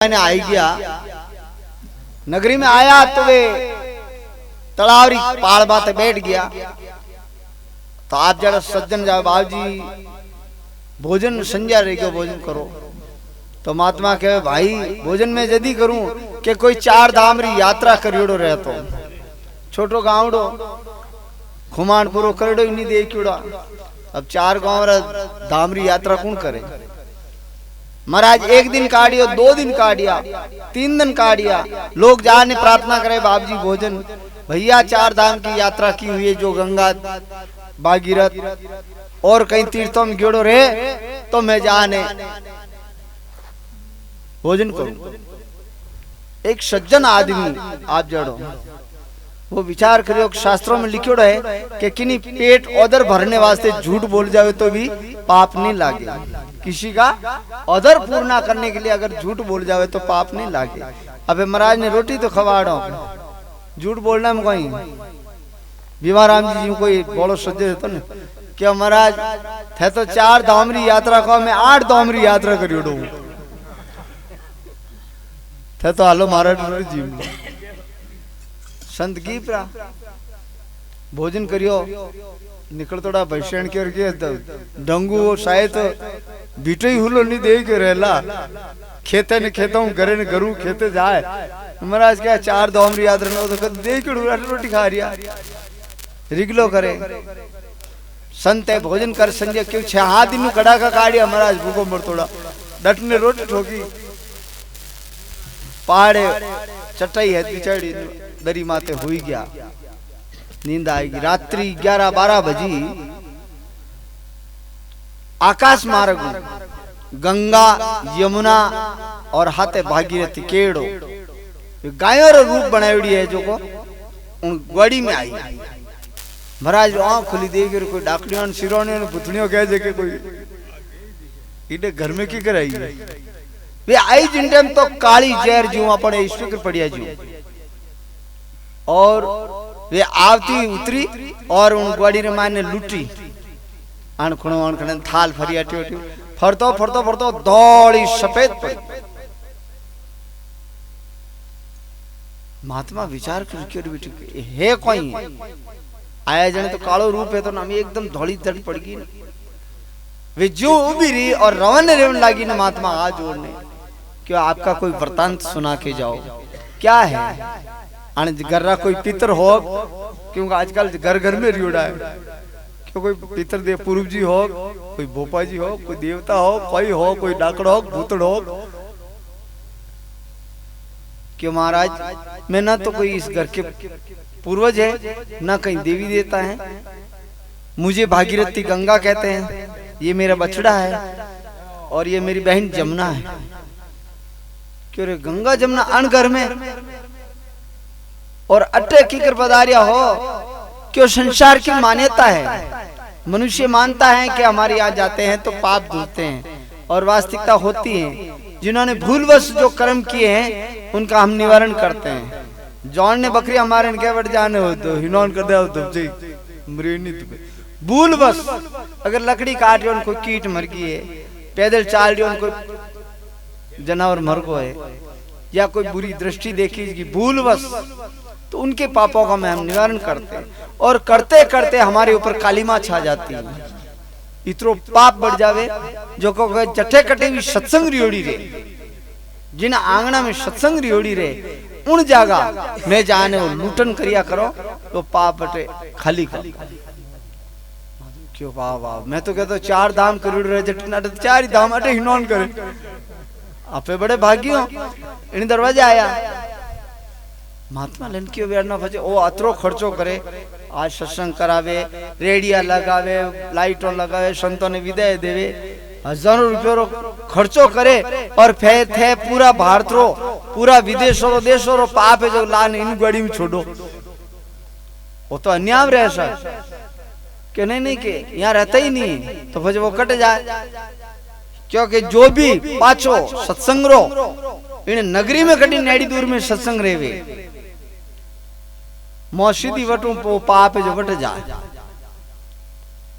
मैंने आई गया नगरी में आया तो वे तड़ावरी पहाड़ बाते बैठ गया। तो आप जरा सज्जन जाओ बाबूजी भोजन संज्ञा रही गयो भोजन करो। तो महात्मा कहे भाई भोजन में यदि करूं कि कोई 4 धाम री यात्रा करियोड़ो रहतो छोटो गांवड़ो खुमान पूरो करियोड़ो इन्हीं देखियोड़ा। अब 4 गांव रा धाम री यात्रा कौन करे। महाराज 1 दिन काटियो 2 दिन काटिया 3 दिन काटिया। लोग जाने प्रार्थना करे बाबूजी भोजन भैया 4 धाम की यात्रा की हुई है जो गंगा भागीरथ और कई तीर्थों में गिड़ो रहे तो मैं जाने भोजन करूं। एक सज्जन आदमी आप जड़ो वो विचार करियो शास्त्रों में लिखियो है कि किन्हीं पेट उधर भरने वास्ते झूठ बोल जावे तो भी पाप नहीं लागे। किसी का उधर पूर्णा करने के लिए अगर झूठ बोल जावे तो पाप नहीं लागे। अबे महाराज ने रोटी तो खवाड़ो झूठ बोलना में कोई भीमाराम जी कोई बोलो सज्जे तो न क्या महाराज थे तो 4 धाम री यात्रा को मैं 8 धाम री यात्रा करियोड़ो थे तो हालो महाराज जी संत की प्रा भोजन करियो निकल तोड़ा भैषण करके डंगू शायद बीटो ही हुलो नहीं दे के रहला खेते ने खेता हूँ घरे ने गरू खेते जाए महाराज क्या 4 धाम री यात्रा न तो दे के रोटी खा रिया रिगलो करे संत है भोजन कर संजय क्यों 6 दिन कड़ा का काढ़िया महाराज भूखो मर तोड़ा डट ने रोटी ठोकी पहाड़े चटाई है बिचारी दरी माते हुई गया नींद आएगी। रात्रि 11-12 बजी आकाश मार्ग गंगा यमुना और हाथे भागीरथी केड़ो गायों रो रूप बनायोड़ी है जो को उन ग्वाड़ी में आई। महाराज आँख खुली देख कोई डाकड़ियों सिरोने पुतलियों कह जे के कोई इधे घर में की कराई वे आई जिन टाइम तो काली जहर जीवा पड़े ईश्वर पड़िया जी और वे आवती उतरी और उन ग्वाड़ी रे माने लूटी अणखणो थाल फरिया ट्यो फरतो फरतो फरतो दौड़ी सफेद पड़ी। महात्मा विचार कर हे कोई आया जने तो कालो रूप है तो नाम एकदम धौली धड़ पड़ गई। वे जो उभी रही और रवन रेवन लागी ना महात्मा हाथ जोड़ने क्यों आपका कोई वृतांत सुना के जाओ क्या है। गर्रा कोई पितर हो क्योंकि आजकल घर घर में रियोड़ा है क्यों कोई पितर देव पूर्व जी हो कोई भोपा जी हो कोई देवता हो कोई डाकड़ हो भूतड़ हो क्यों महाराज मैं ना तो कोई इस घर के पूर्वज है ना कहीं देवी देवता है। मुझे भागीरथी गंगा कहते हैं ये मेरा बछड़ा है और ये मेरी बहन जमुना है। क्यों रे गंगा जमुना अन घर में और अट्टे की कर पधारिया हो क्यों संसार की मान्यता है। मनुष्य मानता है कि हमारे यहाँ जाते हैं तो पाप धुलते हैं और वास्तविकता होती है जिन्होंने भूलवश जो कर्म किए हैं उनका हम निवारण करते हैं। जॉन ने बकरी हमारे क्या बढ़ जाने हो तो हिनौन कर दे तो भूलवश अगर लकड़ी काट रही उनको कीट मर गई है पैदल चाल रही उनको जानवर मर को है या कोई बुरी दृष्टि देखी भूलवश तो उनके पापों का हम निवारण करते हैं और करते करते हमारे ऊपर कालीमा छा जाती है इतरो पाप बढ़ जावे जो को जठे कटे भी सत्संग रियोड़ी रे जिन आंगना में सत्संग रियोड़ी रे उन जगह मैं जाने वो लूटन करिया करो तो पाप बटे खाली कर क्यों वाह वाह मैं तो कहता 4 धाम करोड़ रहे जटना 4 ही धाम अटे हिनौन करे आपे बड़े भागी हो इन दरवाजे आया महात्मा लनकी ना फजे ओ अतरो खर्चो करे आज सत्संग करावे रेडिया लगावे लाइटों लगावे संतों ने विदाय देवे हजारों रुपयों खर्चो करे और फिर थे पूरा भारत रो पूरा विदेशों रो देशों रो पाप है जो लान इन गाड़ी में छोड़ो वो तो अन्याय रहे सर कि नहीं के यहाँ रहता ही नहीं तो फिर वो कट जाए क्योंकि जो भी पाचो सत्संग रो इन नगरी में कटी नेड़ी दूर में सत्संग रेवे मौसीदी वटू वो पाप है जो वट जाए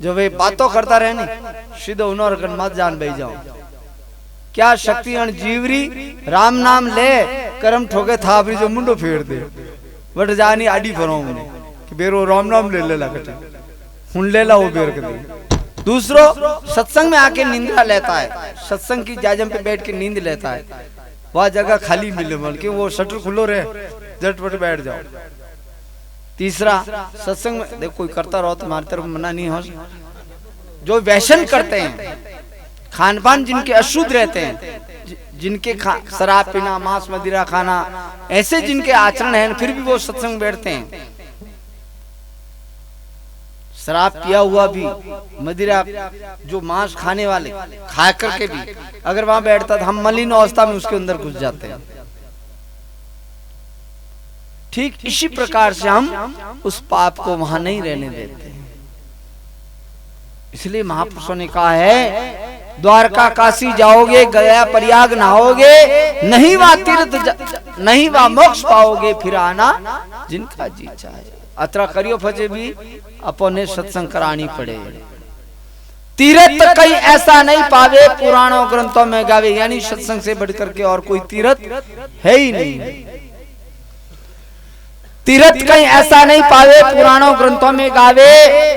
जो वे बातों करता रहे नहीं सीधो उन्होंने मत जान बह जाओ क्या शक्ति अण जीवरी राम नाम ले करम ठोके था अपनी जो मुंडो फेर दे वट जानी आडी फरो मुने कि बेरो राम नाम ले ला कटे हुन ले ला वो बेर के दे। दूसरो सत्संग में आके निंद्रा लेता है, सत्संग की जाजम पे बैठ के नींद लेता है, वह जगह खाली मिले बोल के वो शटर खुलो रहे झटपट बैठ जाओ। तीसरा सत्संग में देखो कोई करता रहो तुम्हारी तरफ मना नहीं हो। जो व्यसन करते हैं, खान पान जिनके अशुद्ध रहते हैं, जिनके शराब पीना मांस मदिरा खाना ऐसे जिनके आचरण हैं, फिर भी वो सत्संग में बैठते हैं। शराब पिया हुआ भी, मदिरा जो मांस खाने वाले खा करके भी अगर वहां बैठता तो हम मलिन अवस्था में उसके अंदर घुस जाते हैं। ठीक इसी प्रकार से हम उस पाप को वहां नहीं रहने देते हैं। इसलिए महापुरुषों ने कहा है द्वारका काशी जाओगे, गया प्रयाग नहाओगे, नहीं वहां तीर्थ नहीं वहां मोक्ष पाओगे, फिर आना जिनका जी चाहे। अतरा करियो फजे भी अपने सत्संग करानी पड़े। तीर्थ कहीं ऐसा नहीं पावे पुराणों ग्रंथों में गावे, यानी सत्संग से बढ़कर के और कोई तीर्थ है ही नहीं। तीर्थ कहीं ऐसा नहीं पावे पुराणों ग्रंथों में गावे,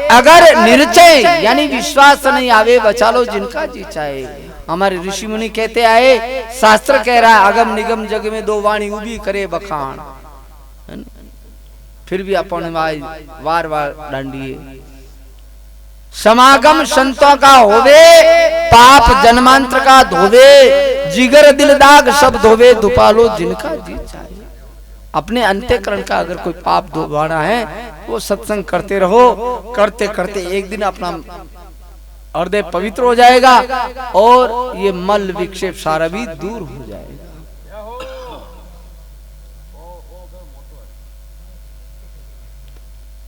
अगर निश्चय यानी विश्वास नहीं आवे बचा लो जिनका जी चाहे। हमारे ऋषि मुनि कहते आए, शास्त्र कह रहा है अगम निगम जग में दो वाणी उभी करे बखान, फिर भी अपन वार वार डांडिए। समागम संतों का होवे, पाप जन्मांतर का धोवे, जिगर दिल दाग सब धोवे, धुपालो जिनका जी चाहे। अपने अंतःकरण का अगर कोई पाप धोवाना है वो सत्संग करते रहो, करते करते एक दिन अपना हृदय पवित्र हो जाएगा और ये मल विक्षेप सारा भी दूर हो जाएगा।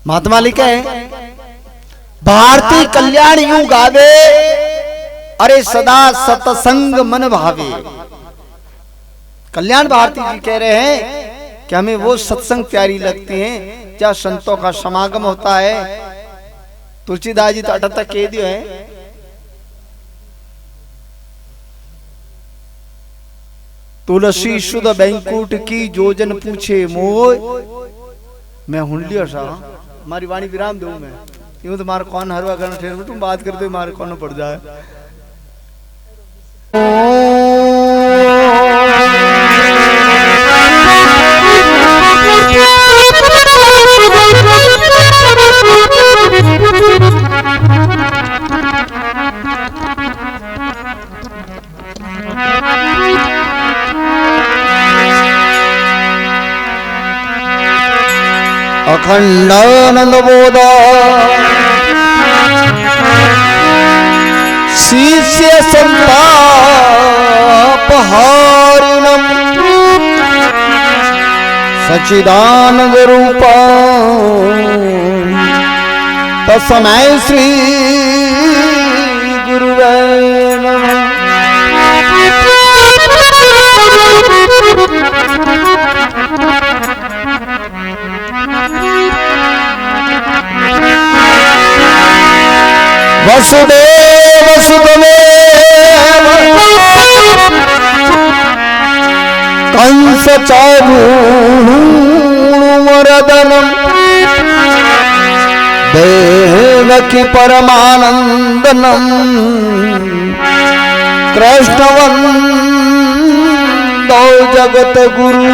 महात्मा लिखे हैं भारती कल्याण यूं गावे, अरे सदा सत्संग मन भावे। कल्याण भारती जी कह रहे हैं कि हमें वो सत्संग प्यारी लगती हैं जहाँ संतों का समागम होता है। तुलसीदास जी तो 78 कह दियो है, तुलसी शुद्ध बैंकुट की जोजन पूछे मोय। मैं हुन लिया सा हमारी वाणी विराम दूं मैं, यूं तो मार कौन हरवा करना ठेर में तुम बात करते मारे कौन पड़ जाए। अखंडानंद बोधा शिष्य संतापहारिणम् सच्चिदानंद रूपा तस्मै श्री गुरुवे नमः। वसुदेव सुतमेव कंस चारूणमर्दनम् देवकी परमानंदनम् कृष्णवंदो जगत गुरु।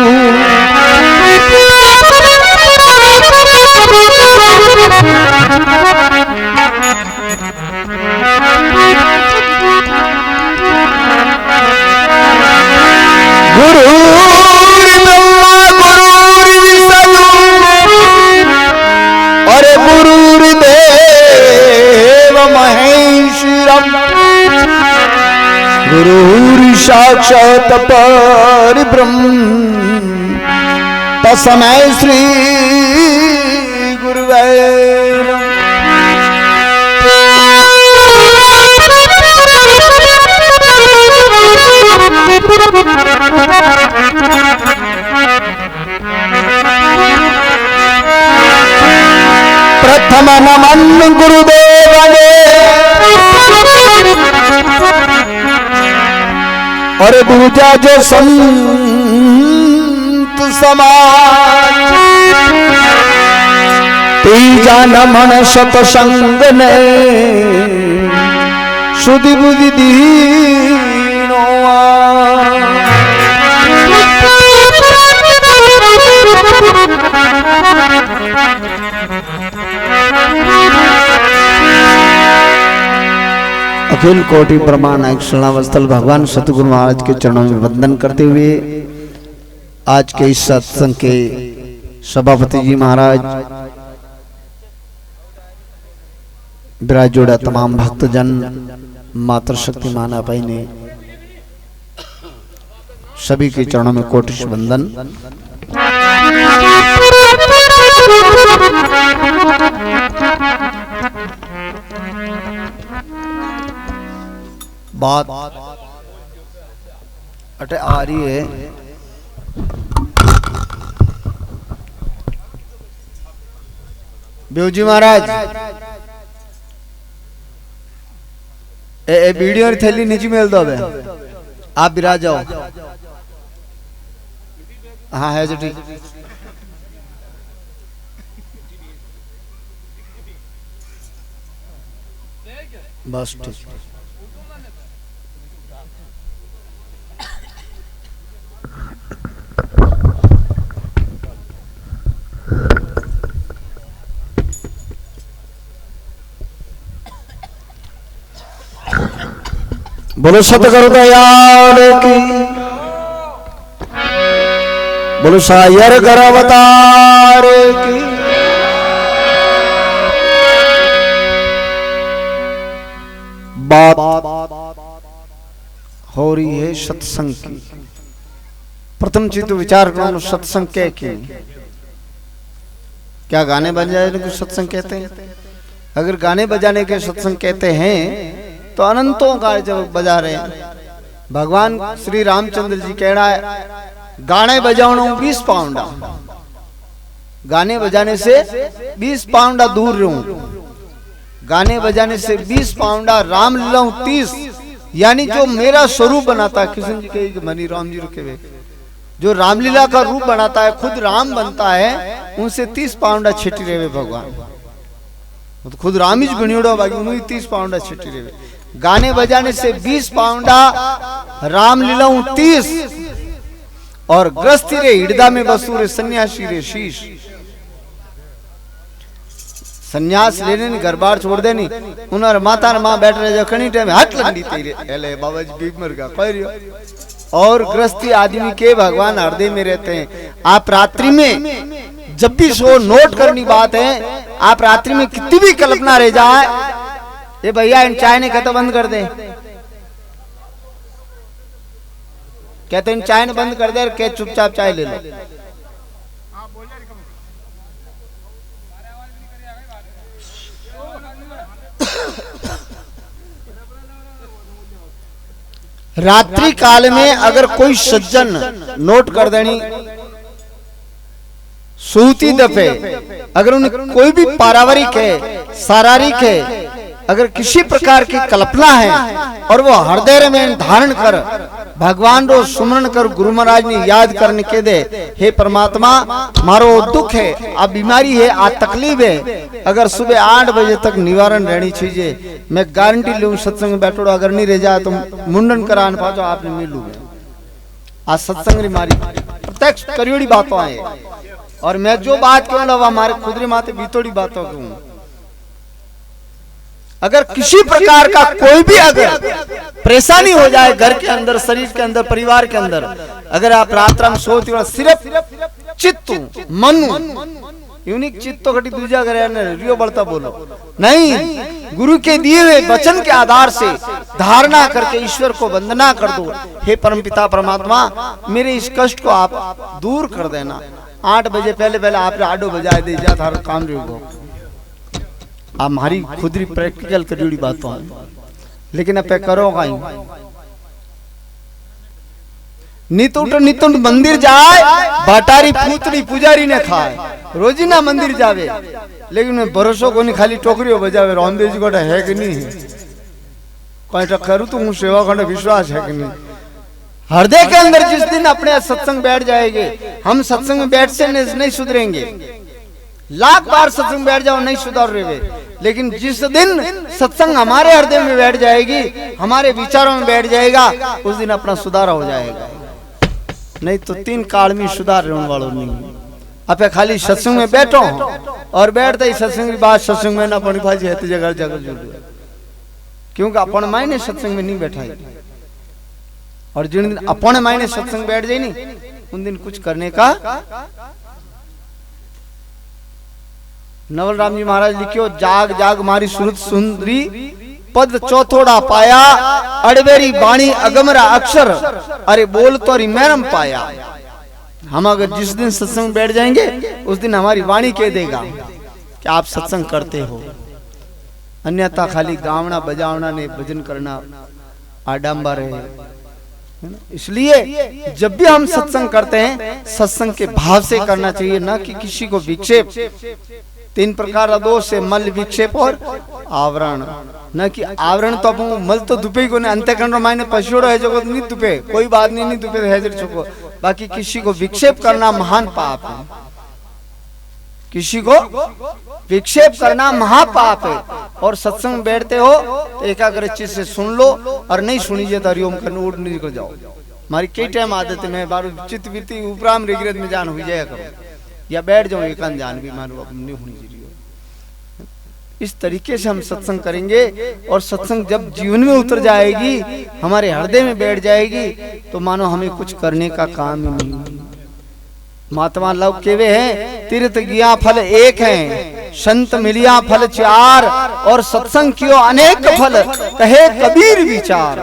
अरे गुरुर्देव महेश्वरम गुरुर् साक्षात् परब्रह्म तस्मै श्री गुरुवे नमः। प्रथम नमन गुरुदेव ने और दूजा जो संत समाज, तीजा नमन सतसंग ने सुधि बुद्धि दीनो। अखिल कोटि प्रमाण क्षणावस्थल भगवान सतगुरु महाराज के चरणों में वंदन करते हुए आज के इस सत्संग के सभापति जी महाराज, विराज जोड़ा तमाम भक्तजन, मातृशक्ति माना भाई ने सभी के चरणों में कोटि वंदन। बात अटे आ रही है, बेवजी महाराज ए वीडियो थैली नीचे मेल दो, आप बिराज जाओ। हाँ है जो ठीक, बस ठीक। बोलो सतगुरु दयाल की, बोलो सायर घर अवतार की। बात हो रही है सत्संग की। प्रथम चीज तो विचार करो, सत्संग क्या गाने बजाने को सत्संग कहते हैं? अगर गाने बजाने के सत्संग कहते हैं तो अनंतों का जब बजा रहे हैं। भगवान श्री रामचंद्र जी कह रहा है गाने बजाओ 20 पाउंडा, गाने बजाने से 20 पाउंडा दूर रहूं, गाने बजाने से 20 पाउंडा राम लीला 30, यानी जो मेरा स्वरूप बनाता है, कृष्ण जी के मनी राम जी रुके हुए, जो रामलीला का रूप बनाता है, खुद राम बनता है, उनसे 30 पाउंडा छिटी रहे भगवान। तो खुद राम ही बनियोड़ो बाकी उन्हें 30 पाउंडा छिटी रहे। गाने बजाने से 20 पाउंडा रामलीला 30, और ग्रस्ती रे हिड़दा में बसू रे सन्यासी रे शीश। सन्यास लेने नहीं, घर बार छोड़ देनी, उन्होंने माता माँ बैठ रहे जो कहीं टाइम हाथ लंडी तेरे एले बाबा जी बीमर का कह रही हो। और गृहस्थी आदमी के भगवान हृदय में रहते हैं। आप रात्रि में जब भी सो नोट करनी बात है, आप रात्रि में कितनी भी कल्पना रह जाए, ये भैया इन चाय ने कहते बंद कर दे, कहते इन चाय ने बंद कर दे, कह चुपचाप चाय ले लो। रात्रि काल में अगर कोई सज्जन नोट कर देनी सूती दफे, अगर उन्हें कोई भी पारिवारिक है, शारीरिक है, अगर किसी प्रकार की कल्पना है और वो हृदय में धारण कर भगवान रो सुमरण कर गुरु महाराज ने याद करने के दे, हे परमात्मा मारो दुख है, आ बीमारी है, आ तकलीफ है, अगर सुबह 8 बजे तक निवारण रहनी चाहिए, मैं गारंटी लूं सत्संग में बैठो, अगर नहीं रह जाए तो मुंडन कराने पाचो आपने मिलू। आज सत्संग मारी प्रत्यक्ष करियोड़ी बातों आए, और मैं जो बात कहूँ ना वो हमारे खुदरे माते बीतोड़ी बातों कहूँ। अगर किसी प्रकार का कोई भी अगर परेशानी हो जाए घर के अंदर, शरीर के अंदर, परिवार के अंदर, अगर आप रात्रा में सोते हो सिर्फ चित्त मन यूनिक चित्त तो घटी दूजा करे रियो बढ़ता बोलो नहीं, गुरु के दिए हुए वचन के आधार से धारणा करके ईश्वर को वंदना कर दो। हे परमपिता परमात्मा मेरे इस कष्ट को आप दूर कर देना। 8 बजे पहले आप आडो बजाए दे जा थारा काम रहो। आप हमारी खुदरी प्रैक्टिकल करी बातों है, लेकिन अब करो कहीं नितुट मंदिर जाए, भटारी पूतली पुजारी ने खाए, रोजीना मंदिर जावे, लेकिन भरोसो को नहीं, खाली टोकरी बजावे रामदेव जी को है कि नहीं, कहीं करूँ तो हूँ सेवा करने विश्वास है कि नहीं। हृदय के अंदर जिस दिन अपने सत्संग बैठ जाएंगे, हम सत्संग में बैठ से नहीं सुधरेंगे, लाख बार सत्संग बैठ जाओ नहीं सुधर रहे, लेकिन जिस दिन सत्संग हमारे हृदय में बैठ जाएगी, हमारे विचारों में बैठ जाएगा, उस दिन अपना सुधार हो जाएगा। नहीं तो 3 काल में सुधार रहने वालों नहीं। आप खाली सत्संग में बैठो और बैठते ही सत्संग की बात सत्संग में ना पड़ी भाजी है जगह जगह जुड़, क्योंकि अपन मायने सत्संग में नहीं बैठा है। और जिन दिन अपन मायने सत्संग बैठ जाए नहीं, उन दिन कुछ करने का। नवल राम जी महाराज लिखियो, जाग जाग मारी सुरत सुंदरी, पद चौथोड़ा पाया, अड़बेरी बाणी अगमरा अक्षर, अरे बोल तो मैरम पाया। हम अगर जिस दिन सत्संग बैठ जाएंगे, उस दिन हमारी वाणी कह देगा कि आप सत्संग करते हो, अन्यथा खाली गावना बजावना ने भजन करना आडंबर है। इसलिए जब भी हम सत्संग करते हैं, सत्संग के भाव से करना चाहिए, ना कि किसी को विक्षेप। 3 प्रकार दोष है, मल, विक्षेप और आवरण। न कि आवरण तो अपन मल तो दुपे को नहीं, अंतःकरण मायने पशुड़ो है जो नहीं दुपे, कोई बात नहीं दुपे है चुको। बाकी किसी को विक्षेप करना महान पाप है, किसी को विक्षेप करना महापाप है। और सत्संग में बैठते हो तो एकाग्र चित से सुन लो, और नहीं सुनीजिए तो हरिओम करने उड़ निकल जाओ। हमारी कई टाइम आदत है, मैं बार चित्त वृत्ति उपराम रिग्रत में जान हुई जाया करो, या बैठ जाओ एकांत जान भी मानो नहीं होनी चाहिए। इस तरीके से हम सत्संग करेंगे, और सत्संग जब जीवन में उतर जाएगी, हमारे हृदय में बैठ जाएगी, तो मानो हमें कुछ करने का काम ही नहीं। महात्मा लोग केवे हैं, तीर्थ गया फल एक है, संत मिलिया फल 4, और सत्संग कियो अनेक फल, कहे कबीर विचार।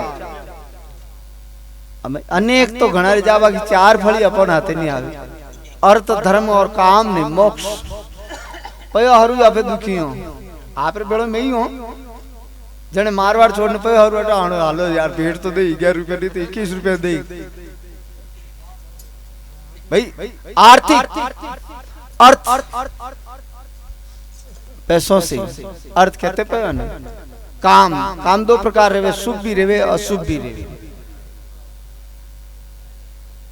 अनेक तो घना जावा कि 4 फल ही अपन हाथे नहीं आवे, अर्थ धर्म और काम ने मोक्ष। पयो हरू आपे दुखी हो, आप बेड़ो में ही हो, जने मारवाड़ छोड़ने पयो हरू बेटा हालो यार भेंट तो दे 11 रुपया नहीं तो 21 रुपया दे भाई। आर्थिक अर्थ पैसों से अर्थ कहते पे ना। काम 2 प्रकार रहे, शुभ भी रहे अशुभ भी रहे।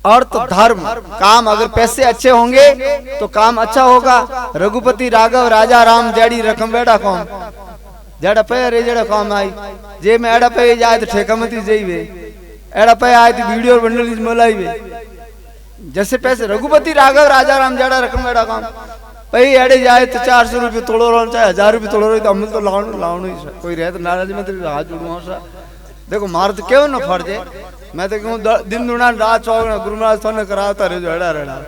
अर्थ धर्म, काम अगर पैसे अच्छे होंगे तो काम अच्छा होगा। रघुपति राघव राजा राम जड़ी रकम बेड़ा कौन जड़ा पे रे जड़ा काम आई, जे में एड़ा पे जाए तो ठेका मती जाइए, एड़ा पे आए तो वीडियो बंडल मोलाइए। जैसे पैसे रघुपति राघव राजा राम जड़ा रकम बेड़ा काम भाई एड़े जाए तो 400 रुपये तोड़ो रहो, चाहे 1000 रुपये तोड़ो रहो, तो अमल तो लाउन ही कोई रहे तो नाराज में तो हाथ जोड़ू सा। देखो मार तो क्यों ना फर्ज है, मैं तो कहूँ दिन दुना रात 24 गुरु महाराज थोड़ा कराता रहे जो एड़ा रेड़ा।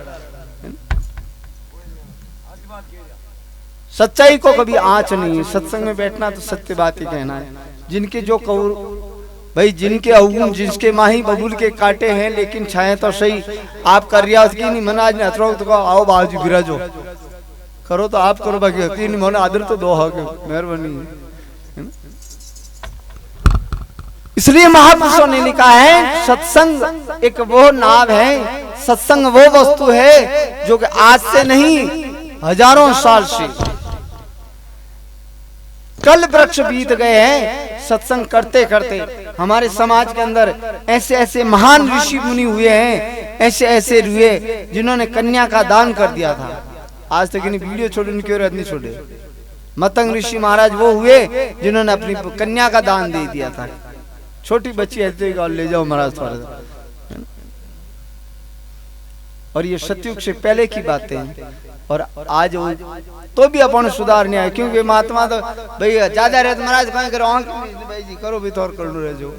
सच्चाई को कभी आंच नहीं है, सत्संग में बैठना तो सत्य बात ही कहना है। जिनके जो कौर भाई, जिनके अवगुण जिसके माही बबूल के काटे हैं, लेकिन छाए तो सही। आप कर रियाज की नहीं मना, आज नहीं तो आओ बाजू बिराजो करो तो आप करो, बाकी हकी नहीं मना आदर तो दो हक मेहरबानी। इसलिए महापुरुषों ने लिखा है, सत्संग एक वो नाव है, सत्संग वो वस्तु है जो कि आज से नहीं हजारों साल से कल वृक्ष बीत गए हैं। सत्संग करते करते हमारे समाज के अंदर ऐसे ऐसे महान ऋषि मुनि हुए हैं, ऐसे ऐसे हुए जिन्होंने कन्या का दान कर दिया था। आज तक इन्हें वीडियो छोड़े नहीं छोड़े। मतंग ऋषि महाराज वो हुए जिन्होंने अपनी कन्या का दान दे दिया था। छोटी बच्ची ऐसे ले जाओ महाराज थोड़ा। और ये सतयुग से पहले की बातें हैं, और आज तो भी अपन सुधार नहीं आए, क्योंकि महात्मा तो भाई ज्यादा रहते महाराज कहीं करो भाई जी करो भी तो और कर लो रह जो,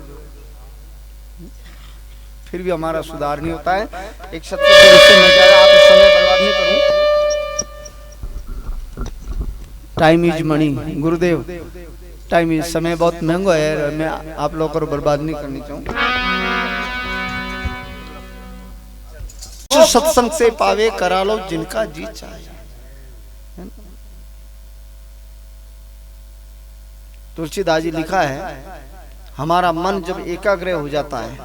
फिर भी हमारा सुधार नहीं होता है। एक सत्य के विषय में ज्यादा आप समय बर्बाद नहीं करूं। Time is money Gurudev, time is, समय बहुत महंगा है, मैं आप लोगों को बर्बाद नहीं करनी चाहूँ। सत्संग से पावे करा लो जिनका जी चाहे। तुलसीदास जी लिखा है, हमारा मन जब एकाग्र हो जाता है,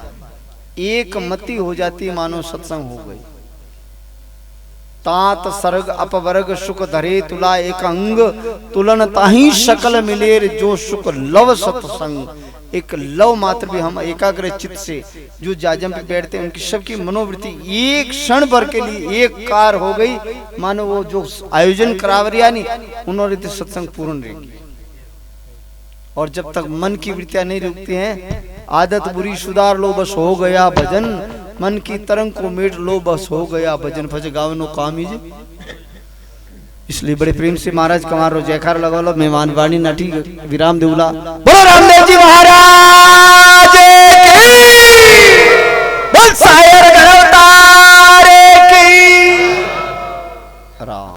एक मति हो जाती, मानो सत्संग हो गई। तात सर्ग अपवर्ग सुख धरे तुला एक अंग तुलन ताही शकल मिलेर जो सुख लव सत्संग। एक लव मात्र भी हम एकाग्र चित्त से जो जाजम पे बैठते हैं उनकी सबकी मनोवृत्ति एक क्षण भर के लिए एक कार हो गई, मानो वो जो आयोजन करावरिया नहीं उन्होंने तो सत्संग पूर्ण रहेगी। और जब तक मन की वृत्तियां नहीं रुकती हैं, आदत बुरी सुधार लो बस हो गया भजन, मन की तरंग को मेट लो बस हो गया भजन, भज गावनो कामीज। इसलिए बड़े प्रेम से महाराज कमारो जयकार लगा लो, मेहमान वाणी नटी विराम देवला। बोलो रामदेव जी महाराज।